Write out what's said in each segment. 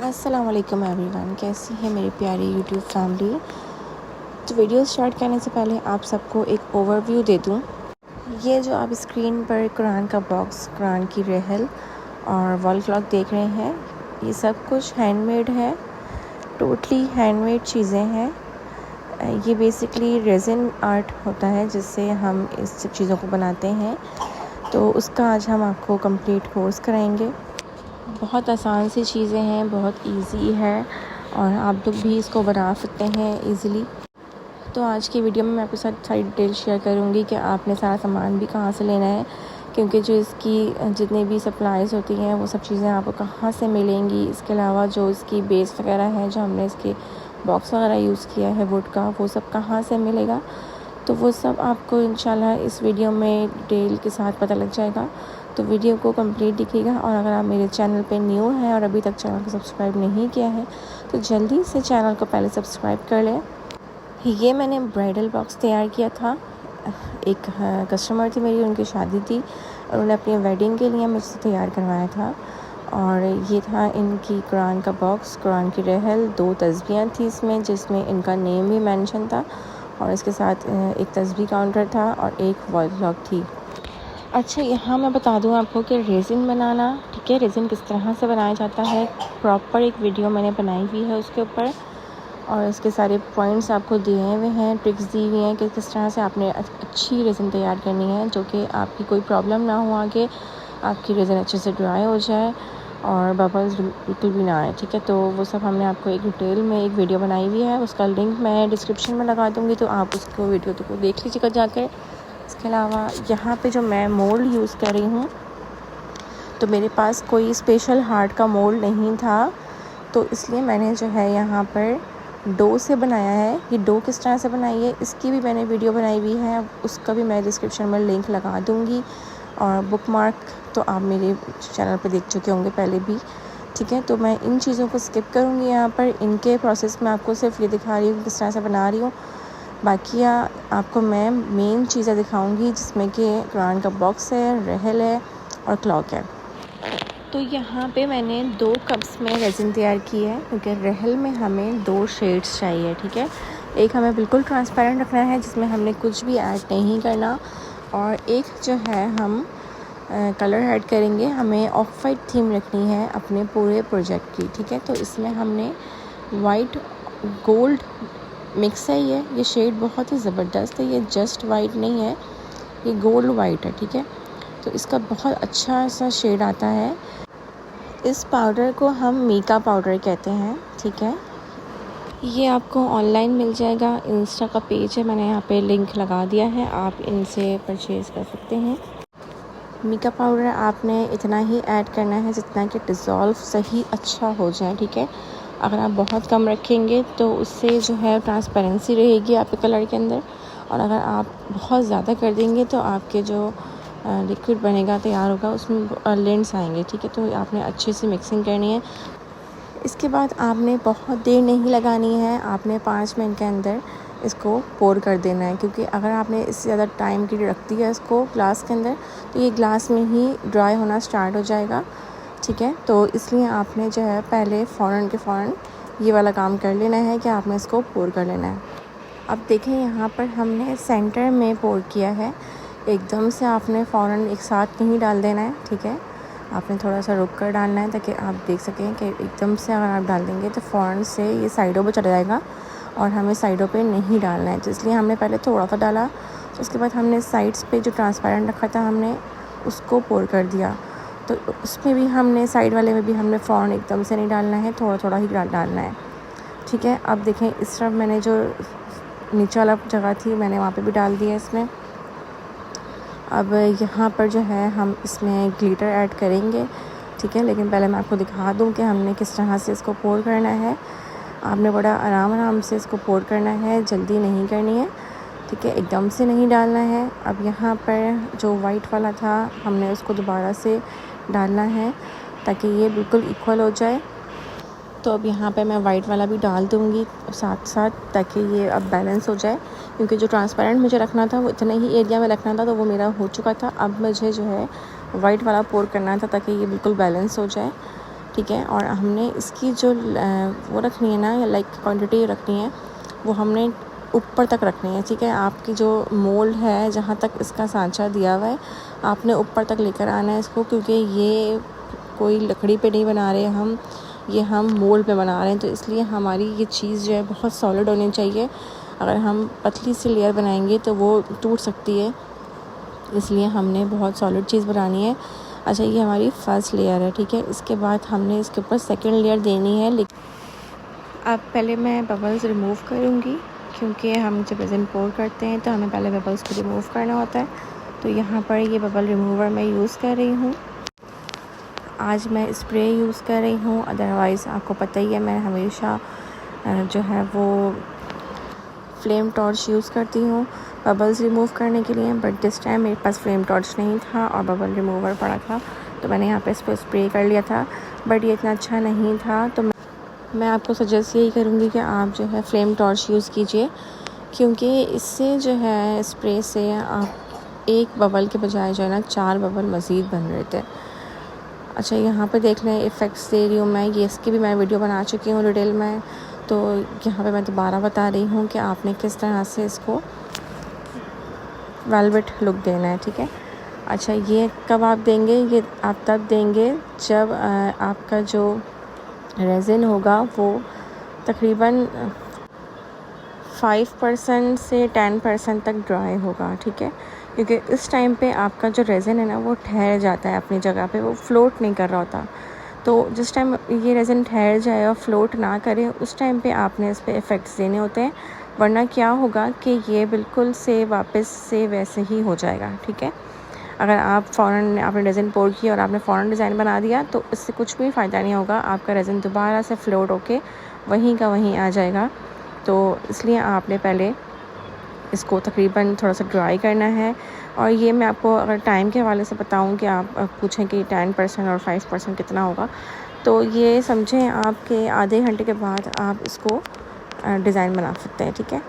अस्सलाम वालेकुम एवरीवन, कैसी है मेरी प्यारी यूट्यूब फैमिली। तो वीडियो स्टार्ट करने से पहले आप सबको एक ओवरव्यू दे दूं। ये जो आप स्क्रीन पर कुरान का बॉक्स, कुरान की रहल और वॉल क्लॉक देख रहे हैं, ये सब कुछ हैंडमेड है, टोटली हैंडमेड चीज़ें हैं। ये बेसिकली रेज़िन आर्ट होता है जिससे हम इस सब चीज़ों को बनाते हैं। तो उसका आज हम आपको कंप्लीट कोर्स कराएंगे। बहुत आसान सी चीज़ें हैं, बहुत इजी है और आप लोग भी इसको बना सकते हैं इजीली। तो आज की वीडियो में मैं आपके साथ सारी डिटेल शेयर करूँगी कि आपने सारा सामान भी कहाँ से लेना है, क्योंकि जो इसकी जितनी भी सप्लाईज़ होती हैं वो सब चीज़ें आपको कहाँ से मिलेंगी। इसके अलावा जो इसकी बेस वगैरह है, जो हमने इसके बॉक्स वगैरह यूज़ किया है वुड का, वो सब कहाँ से मिलेगा, तो वो सब आपको इंशाल्लाह इस वीडियो में डिटेल के साथ पता लग जाएगा। तो वीडियो को कंप्लीट देखिएगा। और अगर आप मेरे चैनल पे न्यू हैं और अभी तक चैनल को सब्सक्राइब नहीं किया है तो जल्दी से चैनल को पहले सब्सक्राइब कर लें। ये मैंने ब्राइडल बॉक्स तैयार किया था। एक कस्टमर थी मेरी, उनकी शादी थी और उन्होंने अपनी वेडिंग के लिए मुझसे तैयार करवाया था। और ये था इनकी कुरान का बॉक्स, कुरान की रहल, 2 तस्बीहां थी इसमें, जिसमें इनका नेम भी मेंशन था और इसके साथ एक तस्बीह काउंटर था और एक वॉल क्लॉक थी। अच्छा, यहाँ मैं बता दूँ आपको कि रेज़िन बनाना, ठीक है, रेज़िन किस तरह से बनाया जाता है, प्रॉपर एक वीडियो मैंने बनाई हुई है उसके ऊपर। और इसके सारे पॉइंट्स आपको दिए हुए हैं, ट्रिक्स दी हुई हैं कि किस तरह से आपने अच्छी रेज़िन तैयार करनी है, जो कि आपकी कोई प्रॉब्लम ना हो आगे, आपकी रेज़िन अच्छे से ड्राई हो जाए और बबल्स बिल्कुल भी ना आए, ठीक है। तो वो सब हमने आपको एक डिटेल में एक वीडियो बनाई हुई है, उसका लिंक मैं डिस्क्रिप्शन में लगा दूँगी, तो आप उसको वीडियो तो देख लीजिएगा जाकर। इसके अलावा यहाँ पे जो मैं मोल्ड यूज़ कर रही हूँ, तो मेरे पास कोई स्पेशल हार्ट का मोल्ड नहीं था, तो इसलिए मैंने जो है यहाँ पर डो से बनाया है। ये डो किस तरह से बनाई है इसकी भी मैंने वीडियो बनाई हुई है, उसका भी मैं डिस्क्रिप्शन में लिंक लगा दूँगी। और बुकमार्क तो आप मेरे चैनल पे देख चुके होंगे पहले भी, ठीक है। तो मैं इन चीज़ों को स्किप करूँगी यहाँ पर, इनके प्रोसेस में आपको सिर्फ ये दिखा रही हूँ किस तरह से बना रही हूँ। बाकी आपको मैं मेन चीज़ें दिखाऊंगी, जिसमें कि कुरान का बॉक्स है, रहल है और क्लॉक है। तो यहाँ पे मैंने 2 कप्स में रेज़िन तैयार की है, क्योंकि रहल में हमें 2 शेड्स चाहिए, ठीक है। एक हमें बिल्कुल ट्रांसपेरेंट रखना है जिसमें हमने कुछ भी ऐड नहीं करना, और एक जो है हम कलर ऐड करेंगे, हमें ऑफ वाइट थीम रखनी है अपने पूरे प्रोजेक्ट की, ठीक है। तो इसमें हमने वाइट गोल्ड मिक्स है, ये शेड बहुत ही ज़बरदस्त है, ये जस्ट वाइट नहीं है, ये गोल्ड वाइट है, ठीक है। तो इसका बहुत अच्छा सा शेड आता है। इस पाउडर को हम मीका पाउडर कहते हैं, ठीक है। ये आपको ऑनलाइन मिल जाएगा, इंस्टा का पेज है, मैंने यहाँ पे लिंक लगा दिया है, आप इनसे परचेज़ कर सकते हैं। मीका पाउडर आपने इतना ही ऐड करना है जितना कि डिज़ोल्व सही अच्छा हो जाए, ठीक है। अगर आप बहुत कम रखेंगे तो उससे जो है ट्रांसपेरेंसी रहेगी आपके कलर के अंदर, और अगर आप बहुत ज़्यादा कर देंगे तो आपके जो लिक्विड बनेगा, तैयार होगा, उसमें लेंस आएंगे, ठीक है। तो आपने अच्छे से मिक्सिंग करनी है। इसके बाद आपने बहुत देर नहीं लगानी है, आपने 5 मिनट के अंदर इसको पोर कर देना है, क्योंकि अगर आपने इससे ज़्यादा टाइम की रख दिया इसको ग्लास के अंदर तो ये ग्लास में ही ड्राई होना स्टार्ट हो जाएगा, ठीक है। तो इसलिए आपने जो है पहले फ़ौरन के फ़ौरन ये वाला काम कर लेना है कि आपने इसको पोर कर लेना है। अब देखें, यहाँ पर हमने सेंटर में पोर किया है, एकदम से आपने फ़ौरन एक साथ नहीं डाल देना है, ठीक है। आपने थोड़ा सा रुक कर डालना है ताकि आप देख सकें कि एकदम से अगर आप डाल देंगे तो फ़ौरन से ये साइडों पे चला जाएगा और हमें साइडों पे नहीं डालना है। तो इसलिए हमने पहले थोड़ा सा डाला, उसके बाद हमने साइड्स पे जो ट्रांसपेरेंट रखा था हमने उसको पोर कर दिया। तो उसमें भी हमने साइड वाले में भी हमने फ़ौरन एकदम से नहीं डालना है, थोड़ा थोड़ा ही डालना है, ठीक है। अब देखें, इस तरफ मैंने जो नीचे वाला जगह थी मैंने वहाँ पे भी डाल दिया इसमें। अब यहाँ पर जो है हम इसमें ग्लिटर ऐड करेंगे, ठीक है, लेकिन पहले मैं आपको दिखा दूँ कि हमने किस तरह से इसको पोर करना है। आपने बड़ा आराम आराम से इसको पोर करना है, जल्दी नहीं करनी है, ठीक है, एकदम से नहीं डालना है। अब यहाँ पर जो वाइट वाला था हमने उसको दोबारा से डालना है ताकि ये बिल्कुल इक्वल हो जाए। तो अब यहाँ पे मैं वाइट वाला भी डाल दूँगी साथ साथ, ताकि ये अब बैलेंस हो जाए, क्योंकि जो ट्रांसपेरेंट मुझे रखना था वो इतने ही एरिया में रखना था, तो वो मेरा हो चुका था। अब मुझे जो है वाइट वाला पोर करना था ताकि ये बिल्कुल बैलेंस हो जाए, ठीक है। और हमने इसकी जो वो रखनी है ना, लाइक क्वांटिटी रखनी है, वो हमने ऊपर तक रखनी है, ठीक है। आपकी जो मोल्ड है जहाँ तक इसका सांचा दिया हुआ है, आपने ऊपर तक लेकर आना है इसको, क्योंकि ये कोई लकड़ी पे नहीं बना रहे हम, ये हम मोल्ड पे बना रहे हैं, तो इसलिए हमारी ये चीज़ जो है बहुत सॉलिड होनी चाहिए। अगर हम पतली सी लेयर बनाएंगे तो वो टूट सकती है, इसलिए हमने बहुत सॉलिड चीज़ बनानी है। अच्छा, ये हमारी फर्स्ट लेयर है, ठीक है। इसके बाद हमने इसके ऊपर सेकंड लेयर देनी है। अब पहले मैं बबल्स रिमूव करूँगी, क्योंकि हम जब रेज़िन पोर करते हैं तो हमें पहले बबल्स को रिमूव करना होता है। तो यहाँ पर ये बबल रिमूवर मैं यूज़ कर रही हूँ। आज मैं स्प्रे यूज़ कर रही हूँ, अदरवाइज़ आपको पता ही है मैं हमेशा जो है वो फ्लेम टॉर्च यूज़ करती हूँ बबल्स रिमूव करने के लिए। बट दिस टाइम मेरे पास फ्लेम टॉर्च नहीं था और बबल रिमूवर पड़ा था, तो मैंने यहाँ पे इस पर स्प्रे कर लिया था, बट ये इतना अच्छा नहीं था। तो मैं आपको सजेस्ट यही करूँगी कि आप जो है फ्लेम टॉर्च यूज़ कीजिए, क्योंकि इससे जो है स्प्रे से आप एक बबल के बजाय जो है ना 4 बबल मज़ीद बन रहे थे। अच्छा, यहाँ पे देख लें इफ़ेक्ट्स दे रही हूँ मैं, ये इसकी भी मैं वीडियो बना चुकी हूँ डिटेल में, तो यहाँ पे मैं दोबारा बता रही हूँ कि आपने किस तरह से इसको वेलवेट लुक देना है, ठीक है। अच्छा, ये कब आप देंगे? ये आप तब देंगे जब आपका जो रेज़िन होगा वो तकरीबन 5% से 10% तक ड्राई होगा, ठीक है। क्योंकि इस टाइम पे आपका जो रेज़िन है ना वो ठहर जाता है अपनी जगह पे, वो फ्लोट नहीं कर रहा होता। तो जिस टाइम ये रेज़िन ठहर जाए और फ्लोट ना करे, उस टाइम पे आपने इस पे इफ़ेक्ट्स देने होते हैं, वरना क्या होगा कि ये बिल्कुल से वापस से वैसे ही हो जाएगा, ठीक है। अगर आप फ़ौरन आपने रेज़िन पोर किया और आपने फ़ौरन डिज़ाइन बना दिया तो इससे कुछ भी फ़ायदा नहीं होगा, आपका रेज़िन दोबारा से फ्लोट होके वहीं का वहीं आ जाएगा। तो इसलिए आपने पहले इसको तकरीबन थोड़ा सा ड्राई करना है। और ये मैं आपको अगर टाइम के हवाले से बताऊं कि आप पूछें कि 10% और 5% कितना होगा, तो ये समझें आपके आधे घंटे के बाद आप इसको डिज़ाइन बना सकते हैं, ठीक है।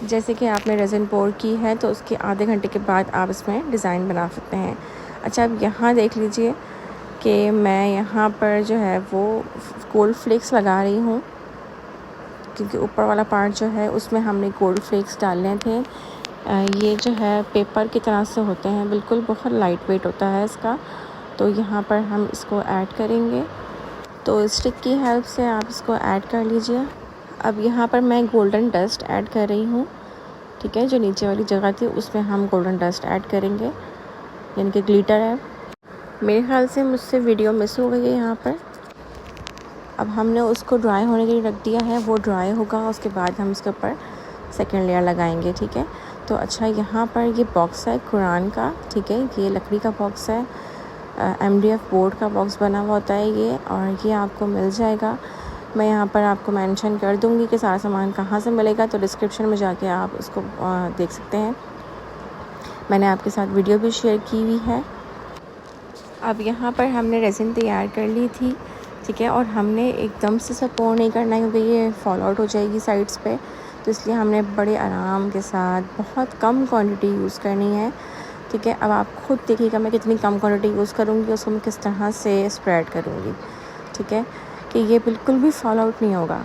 जैसे कि आपने रेज़िन पोर की है तो उसके आधे घंटे के बाद आप इसमें डिज़ाइन बना सकते हैं। अच्छा, अब यहाँ देख लीजिए कि मैं यहाँ पर जो है वो गोल्ड फ्लेक्स लगा रही हूँ, क्योंकि ऊपर वाला पार्ट जो है उसमें हमने गोल्ड फ्लेक्स डालने थे। ये जो है पेपर की तरह से होते हैं, बिल्कुल बहुत लाइट वेट होता है इसका। तो यहाँ पर हम इसको ऐड करेंगे, तो स्टिक की हेल्प से आप इसको ऐड कर लीजिए। अब यहाँ पर मैं गोल्डन डस्ट ऐड कर रही हूँ, ठीक है। जो नीचे वाली जगह थी उसमें हम गोल्डन डस्ट ऐड करेंगे, यानी कि ग्लिटर है। मेरे ख्याल से मुझसे वीडियो मिस हो गई है यहाँ पर। अब हमने उसको ड्राई होने के लिए रख दिया है, वो ड्राई होगा, उसके बाद हम इसके ऊपर सेकेंड लेयर लगाएंगे, ठीक है। तो अच्छा, यहाँ पर ये बॉक्स है कुरान का, ठीक है। ये लकड़ी का बॉक्स है, MDF बोर्ड का बॉक्स बना हुआ होता है ये, और ये आपको मिल जाएगा। मैं यहाँ पर आपको मेंशन कर दूँगी कि सारा सामान कहाँ से मिलेगा, तो डिस्क्रिप्शन में जाके आप उसको देख सकते हैं। मैंने आपके साथ वीडियो भी शेयर की हुई है। अब यहाँ पर हमने रेज़िन तैयार कर ली थी, ठीक है। और हमने एकदम से सब पोर नहीं करना है, क्योंकि ये फॉल आउट हो जाएगी साइड्स पे, तो इसलिए हमने बड़े आराम के साथ बहुत कम क्वांटिटी यूज़ करनी है, ठीक है। अब आप खुद देखिएगा मैं कितनी कम क्वांटिटी यूज़ करूँगी, उसको मैं किस तरह से स्प्रेड करूँगी, ठीक है, कि ये बिल्कुल भी फॉल आउट नहीं होगा।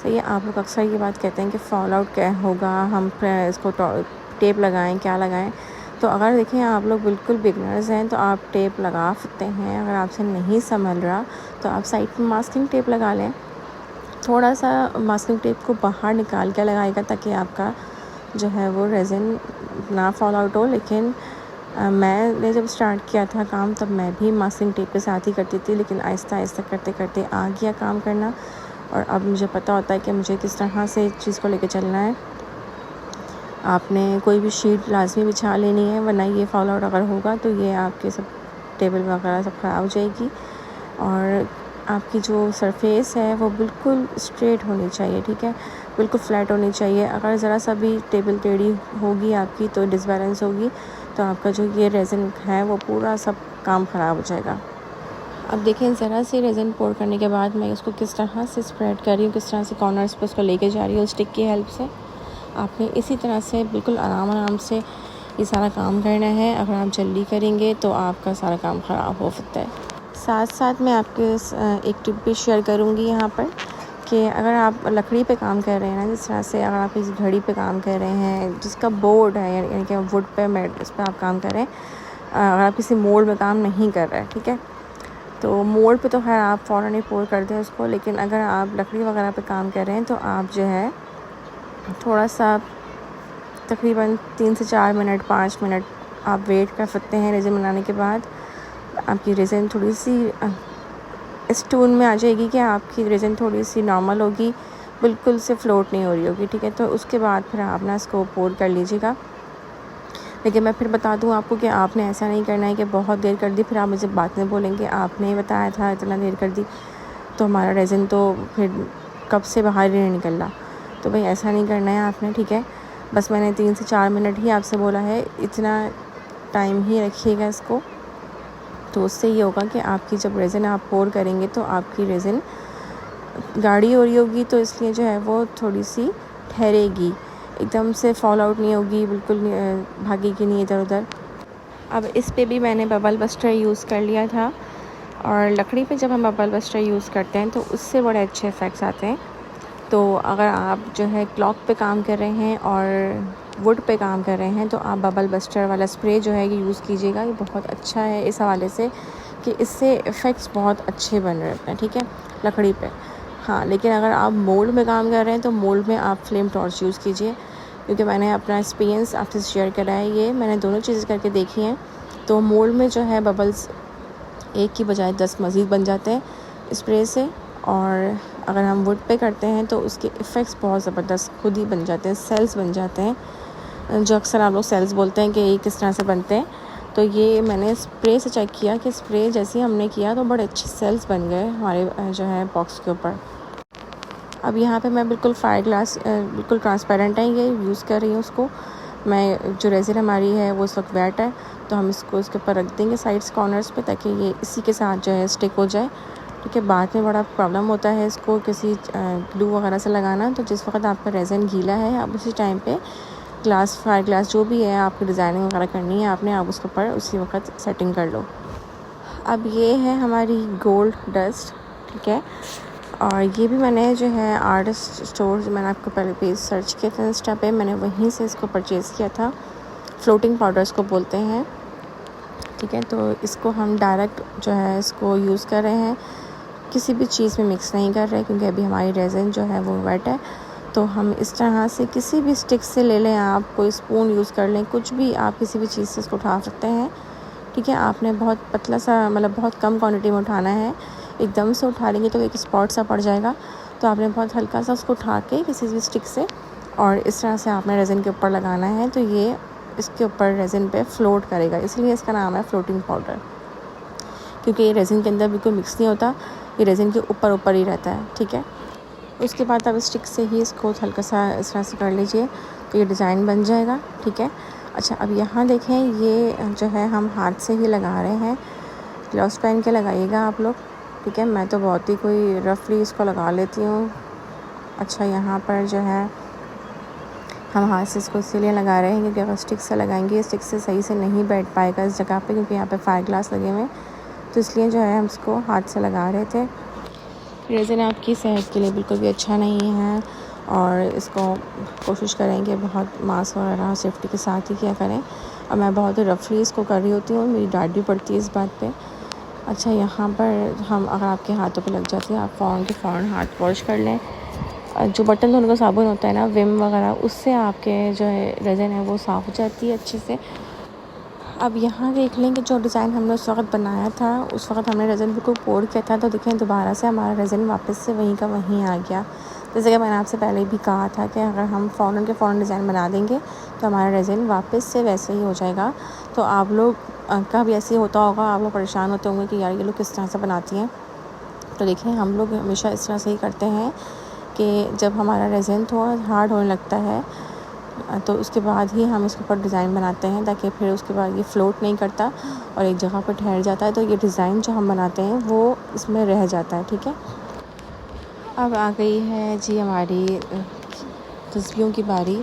सही है। आप लोग अक्सर ये बात कहते हैं कि फ़ॉल आउट क्या होगा, हम इसको टेप लगाएं, क्या लगाएं। तो अगर देखें आप लोग बिल्कुल बिगनर्स हैं तो आप टेप लगा सकते हैं। अगर आपसे नहीं संभल रहा तो आप साइड में मास्किंग टेप लगा लें। थोड़ा सा मास्किंग टेप को बाहर निकाल के लगाएगा, ताकि आपका जो है वो रेज़िन ना फॉल आउट हो। लेकिन मैंने जब स्टार्ट किया था काम, तब मैं भी मास्किंग टेप के साथ ही करती थी, लेकिन आहिस्ता आहिस्ता करते करते आ गया काम करना, और अब मुझे पता होता है कि मुझे किस तरह से इस चीज़ को लेके चलना है। आपने कोई भी शीट लाजमी बिछा लेनी है, वरना ये फॉल आउट अगर होगा तो ये आपके सब टेबल वगैरह सब ख़राब हो जाएगी। और आपकी जो सरफेस है वो बिल्कुल स्ट्रेट होनी चाहिए, ठीक है, बिल्कुल फ्लैट होनी चाहिए। अगर ज़रा सा भी टेबल टेढ़ी होगी आपकी तो डिसबैलेंस होगी, तो आपका जो ये रेज़िन है वो पूरा सब काम ख़राब हो जाएगा। अब देखें, ज़रा से रेज़िन पोर करने के बाद मैं उसको किस तरह से स्प्रेड कर रही हूँ, किस तरह से कॉर्नर्स पे उसको लेके जा रही हूँ स्टिक की हेल्प से। आपने इसी तरह से बिल्कुल आराम आराम से ये सारा काम करना है। अगर आप जल्दी करेंगे तो आपका सारा काम ख़राब हो सकता है। साथ साथ मैं आपके एक टिप भी शेयर करूँगी यहाँ पर कि अगर आप लकड़ी पे काम कर रहे हैं ना, जिस तरह से अगर आप किसी घड़ी पे काम कर रहे हैं जिसका बोर्ड है, यानी कि वुड पे मेट उस पर आप काम कर रहे हैं, अगर आप किसी मोल्ड में काम नहीं कर रहे हैं, ठीक है, तो मोल्ड पे तो खैर आप फ़ौरन ही पोर कर दें उसको। लेकिन अगर आप लकड़ी वगैरह पे काम कर रहे हैं तो आप जो है थोड़ा सा तकरीबन 3 से 4 मिनट 5 मिनट आप वेट कर सकते हैं। रेज़न बनाने के बाद आपकी रेज़न थोड़ी सी इस टून में आ जाएगी कि आपकी रेज़न थोड़ी सी नॉर्मल होगी, बिल्कुल से फ्लोट नहीं हो रही होगी, ठीक है। तो उसके बाद फिर आप ना इसको पोर कर लीजिएगा। लेकिन मैं फिर बता दूं आपको कि आपने ऐसा नहीं करना है कि बहुत देर कर दी फिर आप मुझे बाद में बोलेंगे आपने बताया था इतना देर कर दी, तो हमारा रेज़न तो फिर कब से बाहर ही नहीं निकल रहा। तो भाई ऐसा नहीं करना है आपने, ठीक है। बस मैंने 3 से 4 मिनट ही आपसे बोला है, इतना टाइम ही रखिएगा इसको। तो उससे ये होगा कि आपकी जब रेज़न आप पोर करेंगे तो आपकी रेज़न गाढ़ी हो रही होगी, तो इसलिए जो है वो थोड़ी सी ठहरेगी, एकदम से फॉल आउट नहीं होगी, बिल्कुल भागेगी नहीं इधर उधर। अब इस पे भी मैंने बबल बस्टर यूज़ कर लिया था, और लकड़ी पे जब हम बबल बस्टर यूज़ करते हैं तो उससे बड़े अच्छे इफ़ेक्ट्स आते हैं। तो अगर आप जो है क्लॉक पे काम कर रहे हैं और वुड पे काम कर रहे हैं तो आप बबल बस्टर वाला स्प्रे जो है ये यूज़ कीजिएगा। ये बहुत अच्छा है इस हवाले से कि इससे इफ़ेक्ट्स बहुत अच्छे बन रहे हैं, ठीक है, लकड़ी पे। हाँ, लेकिन अगर आप मोल्ड में काम कर रहे हैं तो मोल्ड में आप फ्लेम टॉर्च यूज़ कीजिए, क्योंकि मैंने अपना एक्सपीरियंस आपसे शेयर करा है। ये मैंने दोनों चीज़ें करके देखी हैं। तो मोल्ड में जो है बबल्स एक की बजाय 10 मज़ीद बन जाते हैं स्प्रे से, और अगर हम वुड पे करते हैं तो उसके इफ़ेक्ट्स बहुत ज़बरदस्त खुद ही बन जाते हैं, सेल्स बन जाते हैं, जो अक्सर आप लोग सेल्स बोलते हैं कि ये किस तरह से बनते हैं। तो ये मैंने स्प्रे से चेक किया कि स्प्रे जैसे ही हमने किया तो बड़े अच्छे सेल्स बन गए हमारे जो है बॉक्स के ऊपर। अब यहाँ पे मैं बिल्कुल फायर ग्लास बिल्कुल ट्रांसपेरेंट है ये यूज़ कर रही हूँ उसको। मैं जो रेज़न हमारी है वो इस वक्त वेट है, तो हम इसको इसके ऊपर रख देंगे साइड्स कॉर्नर्स पे, ताकि ये इसी के साथ जो है स्टिक हो जाए, ठीक है। बाद में बड़ा प्रॉब्लम होता है इसको किसी ग्लू वगैरह से लगाना। तो जिस वक्त आपका रेज़न गीला है आप उसी टाइम पे ग्लास, फायर ग्लास जो भी है आपकी डिज़ाइनिंग वगैरह करनी है आपने, आप उसके ऊपर उसी वक्त सेटिंग कर लो। अब ये है हमारी गोल्ड डस्ट, ठीक है। और ये भी मैंने जो है आर्टिस्ट स्टोर, जो मैंने आपको पहले पेज सर्च किया था इंस्टा पे, मैंने वहीं से इसको परचेज़ किया था। फ्लोटिंग पाउडर्स को बोलते हैं, ठीक है। तो इसको हम डायरेक्ट जो है इसको यूज़ कर रहे हैं, किसी भी चीज़ में मिक्स नहीं कर रहे, क्योंकि अभी हमारी रेज़न जो है वो वेट है। तो हम इस तरह से किसी भी स्टिक से ले लें, आप कोई स्पून यूज़ कर लें, कुछ भी आप किसी भी चीज़ से इसको उठा सकते हैं, ठीक है। आपने बहुत पतला सा, मतलब बहुत कम क्वांटिटी में उठाना है, एकदम से उठा लेंगे तो एक स्पॉट सा पड़ जाएगा। तो आपने बहुत हल्का सा उसको उठा के किसी भी स्टिक से, और इस तरह से आपने रेज़न के ऊपर लगाना है, तो ये इसके ऊपर रेज़न पे फ्लोट करेगा, इसलिए इसका नाम है फ्लोटिंग पाउडर, क्योंकि ये रेज़न के अंदर बिल्कुल मिक्स नहीं होता, ये रेज़न के ऊपर ऊपर ही रहता है, ठीक है। उसके बाद आप स्टिक से ही इसको हल्का सा इस तरह से कर लीजिए, तो ये डिज़ाइन बन जाएगा, ठीक है। अच्छा, अब यहाँ देखें, ये जो है हम हाथ से ही लगा रहे हैं, ग्लव्स पहन के लगाइएगा आप लोग, ठीक है। मैं तो बहुत ही कोई रफली इसको लगा लेती हूँ। अच्छा, यहाँ पर जो है हम हाथ से इसको इसीलिए लगा रहे हैं क्योंकि अगर स्टिक से लगाएंगे, स्टिक से सही से नहीं बैठ पाएगा इस जगह पे, क्योंकि यहाँ पे फायर ग्लास लगे हुए हैं, तो इसलिए जो है हम इसको हाथ से लगा रहे थे। रेज़न आपकी सेहत के लिए बिल्कुल भी अच्छा नहीं है, और इसको कोशिश करेंगे बहुत मास्क वगैरह सेफ्टी के साथ ही किया करें। और मैं बहुत ही रफली इसको कर रही होती हूँ, मेरी डांट भी पड़ती है इस बात पे। अच्छा, यहाँ पर हम, अगर आपके हाथों पे लग जाती है, आप फ़ौरन हाथ वॉश कर लें। जो बर्तन धोने का साबुन होता है ना, विम वगैरह, उससे आपके जो है रेज़न है वो साफ़ हो जाती है अच्छे से। अब यहाँ देख लें कि जो डिज़ाइन हमने उस वक्त बनाया था, उस वक्त हमने रेज़न बिल्कुल पोर किया था, तो देखें दोबारा से हमारा रेज़न वापस से वहीं का वहीं आ गया। जैसे कि मैंने आपसे पहले भी कहा था कि अगर हम फ़ौरन के फ़ौरन डिज़ाइन बना देंगे तो हमारा रेज़न वापस से वैसे ही हो जाएगा। तो आप लोग का भी ऐसे ही होता होगा, आप लोग परेशान होते होंगे कि यार ये लोग किस तरह से बनाती हैं। तो देखिए, हम लोग हमेशा इस तरह से ही करते हैं कि जब हमारा रेज़न थोड़ा हार्ड होने लगता है तो उसके बाद ही हम इसके ऊपर डिज़ाइन बनाते हैं, ताकि फिर उसके बाद ये फ़्लोट नहीं करता और एक जगह पर ठहर जाता है, तो ये डिज़ाइन जो हम बनाते हैं वो इसमें रह जाता है, ठीक है। अब आ गई है जी हमारी तस्बीहों की बारी।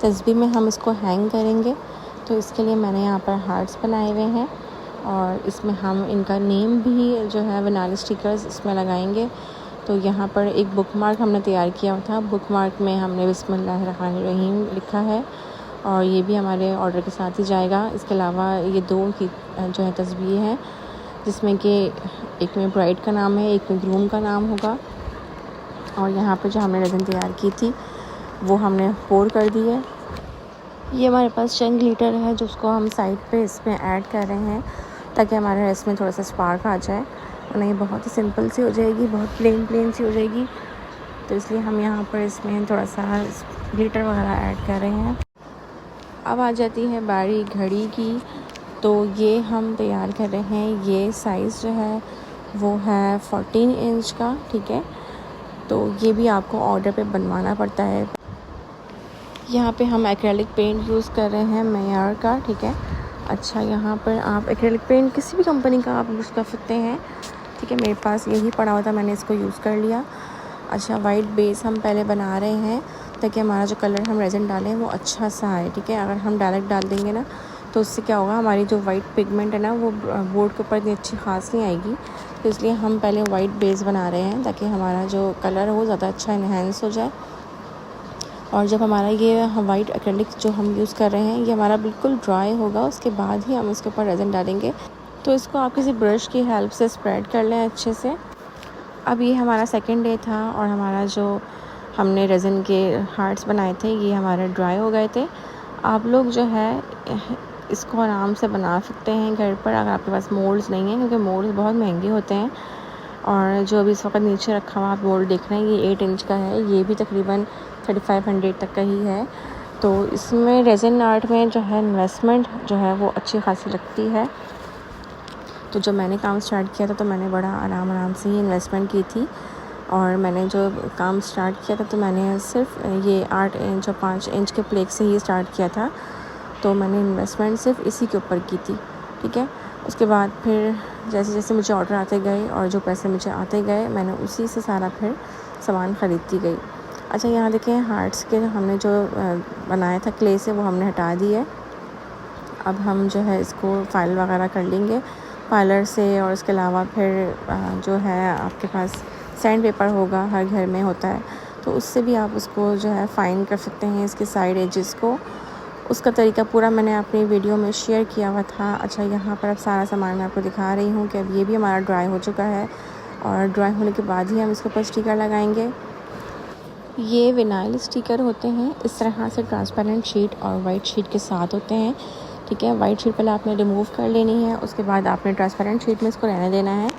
तस्बीह में हम इसको हैंग करेंगे, तो इसके लिए मैंने यहाँ पर हार्ट्स बनाए हुए हैं, और इसमें हम इनका नेम भी जो है विनाइल स्टिकर्स इसमें लगाएंगे। तो यहाँ पर एक बुक मार्क हमने तैयार किया था। बुक मार्क में हमने बिस्मिल्लाहिर्रहमानिर्रहीम लिखा है और ये भी हमारे ऑर्डर के साथ ही जाएगा। इसके अलावा ये 2 की जो है तस्वीर हैं, जिसमें कि एक में ब्राइड का नाम है, एक में ग्रूम का नाम होगा। और यहाँ पर जो हमने रेज़न तैयार की थी वो हमने पोर कर दी है। ये हमारे पास चंग ग्लिटर है जो उसको हम साइड पे इसमें ऐड कर रहे हैं ताकि हमारे इसमें थोड़ा सा स्पार्क आ जाए। वरना ये बहुत ही सिंपल सी हो जाएगी, बहुत प्लेन सी हो जाएगी। तो इसलिए हम यहाँ पर इसमें थोड़ा सा ग्लिटर वगैरह ऐड कर रहे हैं। अब आ जाती है बारी घड़ी की। तो ये हम तैयार कर रहे हैं। ये साइज़ जो है वो है 14 इंच का, ठीक है। तो ये भी आपको ऑर्डर पे बनवाना पड़ता है। यहाँ पे हम एक्रेलिक पेंट यूज़ कर रहे हैं मेयर का, ठीक है। अच्छा, यहाँ पर आप एक्रेलिक पेंट किसी भी कंपनी का आप यूज़ कर सकते हैं, ठीक है। मेरे पास यही पड़ा हुआ था, मैंने इसको यूज़ कर लिया। अच्छा, वाइट बेस हम पहले बना रहे हैं ताकि हमारा जो कलर हम रेज़न डालें वो अच्छा सा आए, ठीक है। अगर हम डायरेक्ट डाल देंगे ना तो उससे क्या होगा, हमारी जो वाइट पिगमेंट है ना वो बोर्ड के ऊपर इतनी अच्छी खास नहीं आएगी। तो इसलिए हम पहले वाइट बेस बना रहे हैं ताकि हमारा जो कलर हो ज़्यादा अच्छा इन्हेंस हो जाए। और जब हमारा ये वाइट एक्रेलिक जो हम यूज़ कर रहे हैं ये हमारा बिल्कुल ड्राई होगा, उसके बाद ही हम इसके ऊपर रेज़न डालेंगे। तो इसको आप किसी ब्रश की हेल्प से स्प्रेड कर लें अच्छे से। अब ये हमारा सेकंड डे था और हमारा जो हमने रेज़न के हार्ट्स बनाए थे ये हमारे ड्राई हो गए थे। आप लोग जो है इसको आराम से बना सकते हैं घर पर, अगर आपके पास मोल्ड्स नहीं हैं, क्योंकि मोल्ड्स बहुत महंगे होते हैं। और जो अभी इस वक्त नीचे रखा हुआ आप मोल्ड देख रहे हैं ये 8 इंच का है, ये भी तकरीबन 3500 तक का ही है। तो इसमें रेज़न आर्ट में जो है इन्वेस्टमेंट जो है वो अच्छी खासी लगती है। तो जब मैंने काम स्टार्ट किया था तो मैंने बड़ा आराम से ही इन्वेस्टमेंट की थी। और मैंने जो काम स्टार्ट किया था तो मैंने सिर्फ ये 8 इंच और 5 इंच के प्लेट से ही स्टार्ट किया था। तो मैंने इन्वेस्टमेंट सिर्फ इसी के ऊपर की थी, ठीक है। उसके बाद फिर जैसे जैसे मुझे ऑर्डर आते गए और जो पैसे मुझे आते गए मैंने उसी से सारा फिर सामान ख़रीदती गई। अच्छा, यहाँ देखें हार्ट्स के हमने जो बनाया था क्ले से वो हमने हटा दी है। अब हम जो है इसको फाइल वगैरह कर लेंगे फाइलर से। और इसके अलावा फिर जो है आपके पास सैंड पेपर होगा, हर घर में होता है, तो उससे भी आप उसको जो है फाइन कर सकते हैं इसके साइड एजेस को। उसका तरीका पूरा मैंने अपनी वीडियो में शेयर किया हुआ था। अच्छा, यहाँ पर अब सारा सामान मैं आपको दिखा रही हूँ कि अब ये भी हमारा ड्राई हो चुका है और ड्राई होने के बाद ही हम इसके ऊपर स्टिकर लगाएंगे। ये विनाइल स्टिकर होते हैं, इस तरह से ट्रांसपेरेंट शीट और वाइट शीट के साथ होते हैं, ठीक है। वाइट शीट पहले आपने रिमूव कर लेनी है, उसके बाद आपने ट्रांसपेरेंट शीट में इसको रहने देना है।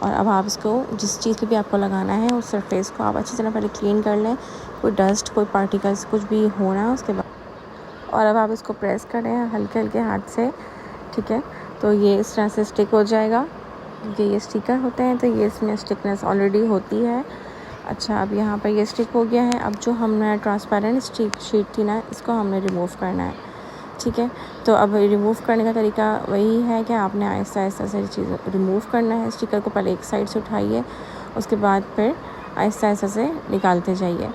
और अब आप इसको जिस चीज़ पे भी आपको लगाना है उस सरफेस को आप अच्छी तरह पहले क्लीन कर लें, कोई डस्ट कोई पार्टिकल्स कुछ भी होना है उसके बाद। और अब आप इसको प्रेस करें हल्के हल्के हाथ से, ठीक है। तो ये इस तरह से स्टिक हो जाएगा, क्योंकि ये स्टिकर होते हैं तो ये इसमें स्टिकनेस ऑलरेडी होती है। अच्छा, अब यहाँ पर ये स्टिक हो गया है। अब जो हमने ट्रांसपेरेंट शीट थी ना इसको हमने रिमूव करना है, ठीक है। तो अब रिमूव करने का तरीका वही है कि आपने आहिस्ता आहिस्ता से चीज़ रिमूव करना है। स्टिकर को पहले एक साइड से उठाइए, उसके बाद फिर आहिस्ता आहिस्ता से निकालते जाइए।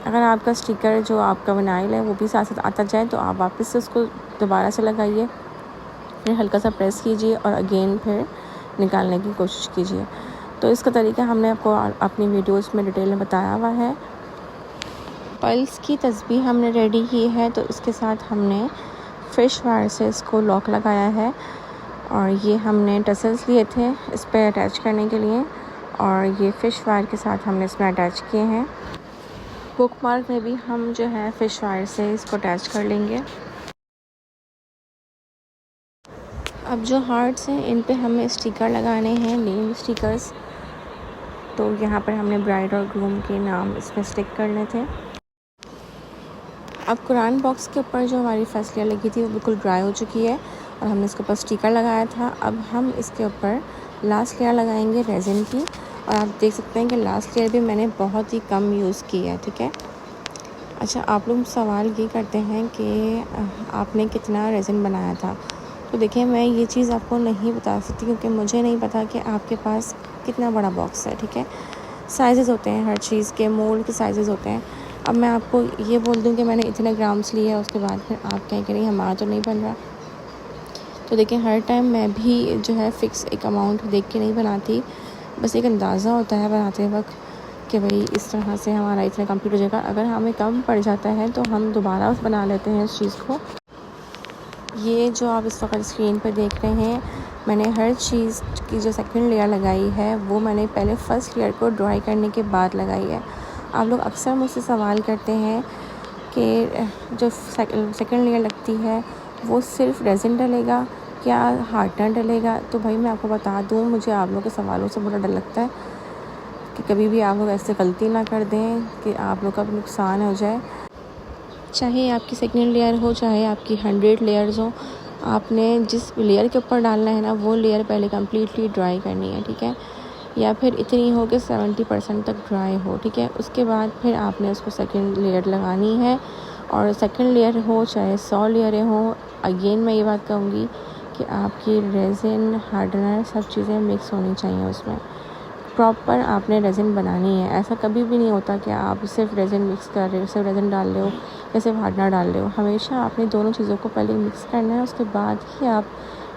अगर आपका स्टिकर जो आपका विनाइल है वो भी साथ साथ आता जाए तो आप वापस से उसको दोबारा से लगाइए, फिर हल्का सा प्रेस कीजिए और अगेन फिर निकालने की कोशिश कीजिए। तो इसका तरीका हमने आपको अपनी वीडियोस में डिटेल में बताया हुआ है। पल्स की तस्बीह हमने रेडी की है, तो इसके साथ हमने फ़िश वायर से इसको लॉक लगाया है। और ये हमने टसल्स लिए थे इस पर अटैच करने के लिए, और ये फ़िश वायर के साथ हमने इसमें अटैच किए हैं। बुक मार्क में भी हम जो है फ़िश वायर से इसको अटैच कर लेंगे। अब जो हार्ट्स हैं इन पे हमें स्टिकर लगाने हैं, नेम स्टिकर्स। तो यहाँ पर हमने ब्राइड और ग्रूम के नाम इसमें स्टिक करने थे। अब कुरान बॉक्स के ऊपर जो हमारी फर्स्ट लेयर लगी थी वो बिल्कुल ड्राई हो चुकी है और हमने इसके ऊपर स्टिकर लगाया था। अब हम इसके ऊपर लास्ट लेयर लगाएंगे रेज़िन की, और आप देख सकते हैं कि लास्ट लेयर भी मैंने बहुत ही कम यूज़ की है, ठीक है। अच्छा, आप लोग सवाल ये करते हैं कि आपने कितना रेज़िन बनाया था। तो देखिए, मैं ये चीज़ आपको नहीं बता सकती क्योंकि मुझे नहीं पता कि आपके पास कितना बड़ा बॉक्स है, ठीक है। साइज़ होते हैं हर चीज़ के, मोल्ड के साइज़ होते हैं। अब मैं आपको ये बोल दूं कि मैंने इतने ग्राम्स लिए है, उसके बाद फिर आप कहें कि नहीं हमारा तो नहीं बन रहा। तो देखिए हर टाइम मैं भी जो है फ़िक्स एक अमाउंट देख के नहीं बनाती, बस एक अंदाज़ा होता है बनाते वक्त कि भाई इस तरह से हमारा इतना कंप्लीट हो जाएगा। अगर हमें कम पड़ जाता है तो हम दोबारा बना लेते हैं इस चीज़ को। ये जो आप इस वक्त स्क्रीन पर देख रहे हैं, मैंने हर चीज़ की जो सेकंड लेयर लगाई है वो मैंने पहले फ़र्स्ट लेयर को ड्राई करने के बाद लगाई है। आप लोग अक्सर मुझसे सवाल करते हैं कि जो सेकंड लेयर लगती है वो सिर्फ रेज़िन डलेगा या हार्डनर डलेगा। तो भाई मैं आपको बता दूँ, मुझे आप लोगों के सवालों से बड़ा डर लगता है कि कभी भी आप लोग ऐसे गलती ना कर दें कि आप लोग का भी नुकसान हो जाए। चाहे आपकी सेकंड लेयर हो, चाहे आपकी 100 लेयर्स हो, आपने जिस लेयर के ऊपर डालना है ना वो लेयर पहले कम्प्लीटली ड्राई करनी है, ठीक है। या फिर इतनी हो कि 70% तक ड्राई हो, ठीक है। उसके बाद फिर आपने उसको सेकंड लेयर लगानी है। और सेकंड लेयर हो चाहे 100 लेयरें हों, अगेन मैं ये बात कहूँगी कि आपकी रेज़िन, हार्डनर सब चीज़ें मिक्स होनी चाहिए उसमें। प्रॉपर आपने रेज़िन बनानी है। ऐसा कभी भी नहीं होता कि आप सिर्फ रेज़िन मिक्स कर रहे हो, सिर्फ रेज़िन डाल रहे हो या सिर्फ हार्डनर डाल रहे हो। हमेशा आपने दोनों चीज़ों को पहले मिक्स करना है, उसके बाद ही आप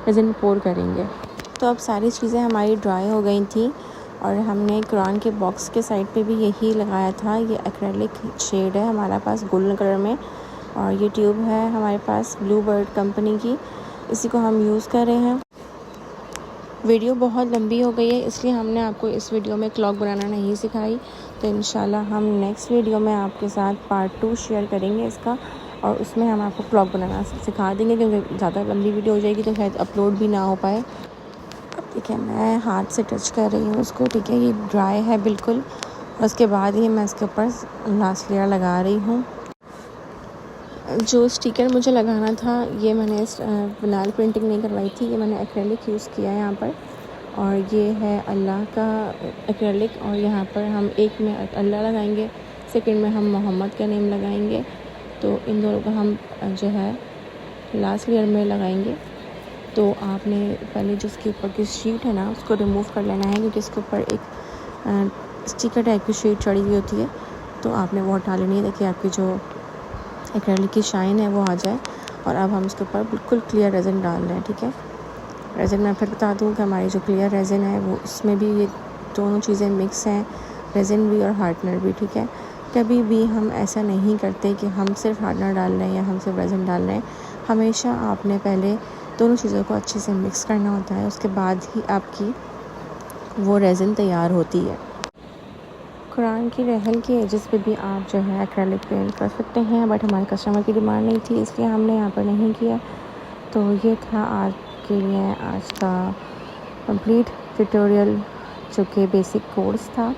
रेज़िन पोर करेंगे। तो अब सारी चीज़ें हमारी ड्राई हो गई थी और हमने कुरान के बॉक्स के साइड पे भी यही लगाया था। ये एक्रेलिक शेड है हमारे पास गोल्डन कलर में, और ये ट्यूब है हमारे पास ब्लू बर्ड कंपनी की, इसी को हम यूज़ कर रहे हैं। वीडियो बहुत लंबी हो गई है, इसलिए हमने आपको इस वीडियो में क्लॉक बनाना नहीं सिखाई। तो इंशाल्लाह हम नेक्स्ट वीडियो में आपके साथ पार्ट 2 शेयर करेंगे इसका, और उसमें हम आपको क्लॉक बनाना सिखा देंगे, क्योंकि ज़्यादा लंबी वीडियो हो जाएगी तो शायद अपलोड भी ना हो पाए। अब ठीक है, मैं हाथ से टच कर रही हूँ उसको, ठीक है। ये ड्राई है बिल्कुल, और उसके बाद ही मैं इसके ऊपर लास्ट लेयर लगा रही हूँ। जो स्टिकर मुझे लगाना था ये मैंने विनाइल प्रिंटिंग नहीं करवाई थी, ये मैंने एक्रेलिक यूज़ किया है यहाँ पर। और ये है अल्लाह का एक्रेलिक, और यहाँ पर हम एक में अल्लाह लगाएंगे, सेकंड में हम मोहम्मद का नेम लगाएंगे। तो इन दोनों को हम जो है लास्ट लेयर में लगाएंगे। तो आपने पहले जो उसके ऊपर की शीट है ना उसको रिमूव कर लेना है, क्योंकि इसके ऊपर एक स्टिकर टाइप की शीट चढ़ी हुई होती है, तो आपने वो हटा लेनी है। देखिए आपकी जो एक्रेलिक की शाइन है वो आ जाए। और अब हम इसके ऊपर बिल्कुल क्लियर रेज़िन डाल रहे हैं, ठीक है। रेज़िन मैं फिर बता दूँ कि हमारी जो क्लियर रेज़िन है वो उसमें भी ये दोनों चीज़ें मिक्स हैं, रेज़िन भी और हार्डनर भी, ठीक है। कभी भी हम ऐसा नहीं करते कि हम सिर्फ हार्डनर डाल रहे हैं या हम सिर्फ रेज़िन डाल रहे हैं। हमेशा आपने पहले दोनों चीज़ों को अच्छे से मिक्स करना होता है, उसके बाद ही आपकी वो रेज़िन तैयार होती है। कुरान की रहल के एजेस पे भी आप जो है एक्रेलिक पेंट कर सकते हैं, बट हमारे कस्टमर की डिमांड नहीं थी, इसलिए हमने यहाँ पर नहीं किया। तो ये था आज के लिए आज का कंप्लीट ट्यूटोरियल, जो कि बेसिक कोर्स था,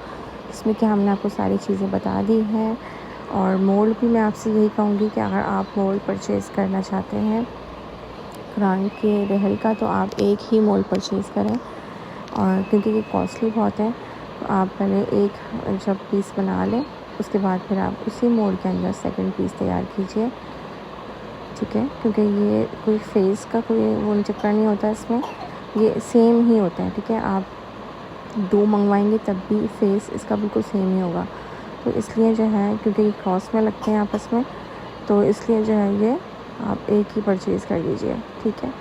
इसमें कि हमने आपको सारी चीज़ें बता दी हैं। और मोल्ड भी मैं आपसे यही कहूँगी कि अगर आप मोल्ड परचेज़ करना चाहते हैं कुरान के रहल का, तो आप एक ही मोल्ड परचेज़ करें, और क्योंकि ये कॉस्टली बहुत है। तो आप पहले एक जब पीस बना लें, उसके बाद फिर आप उसी मोल्ड के अंदर सेकंड पीस तैयार कीजिए, ठीक है। क्योंकि ये कोई फेस का कोई वो चक्कर नहीं होता इसमें, ये सेम ही होता है, ठीक है। आप दो मंगवाएंगे तब भी फेस इसका बिल्कुल सेम ही होगा। तो इसलिए जो है, क्योंकि ये क्रॉस में लगते हैं आपस में, तो इसलिए जो है ये आप एक ही परचेज़ कर लीजिए, ठीक है।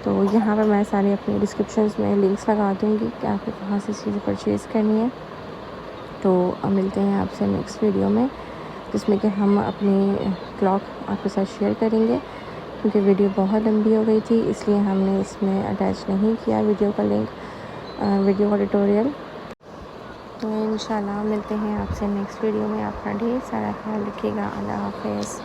तो यहाँ पर मैं सारे अपने डिस्क्रिप्शंस में लिंक्स लगा दूँगी कि आपको कहाँ से चीज़ें परचेज़ करनी है। तो अब मिलते हैं आपसे नेक्स्ट वीडियो में, जिसमें कि हम अपनी क्लॉक आपके साथ शेयर करेंगे। क्योंकि वीडियो बहुत लंबी हो गई थी, इसलिए हमने इसमें अटैच नहीं किया वीडियो का लिंक, वीडियो का ट्यूटोरियल। तो इंशाल्लाह मिलते हैं आपसे नेक्स्ट वीडियो में। अपना ढेर सारा ख्याल रखिएगा। अल्लाह हाफ़िज़।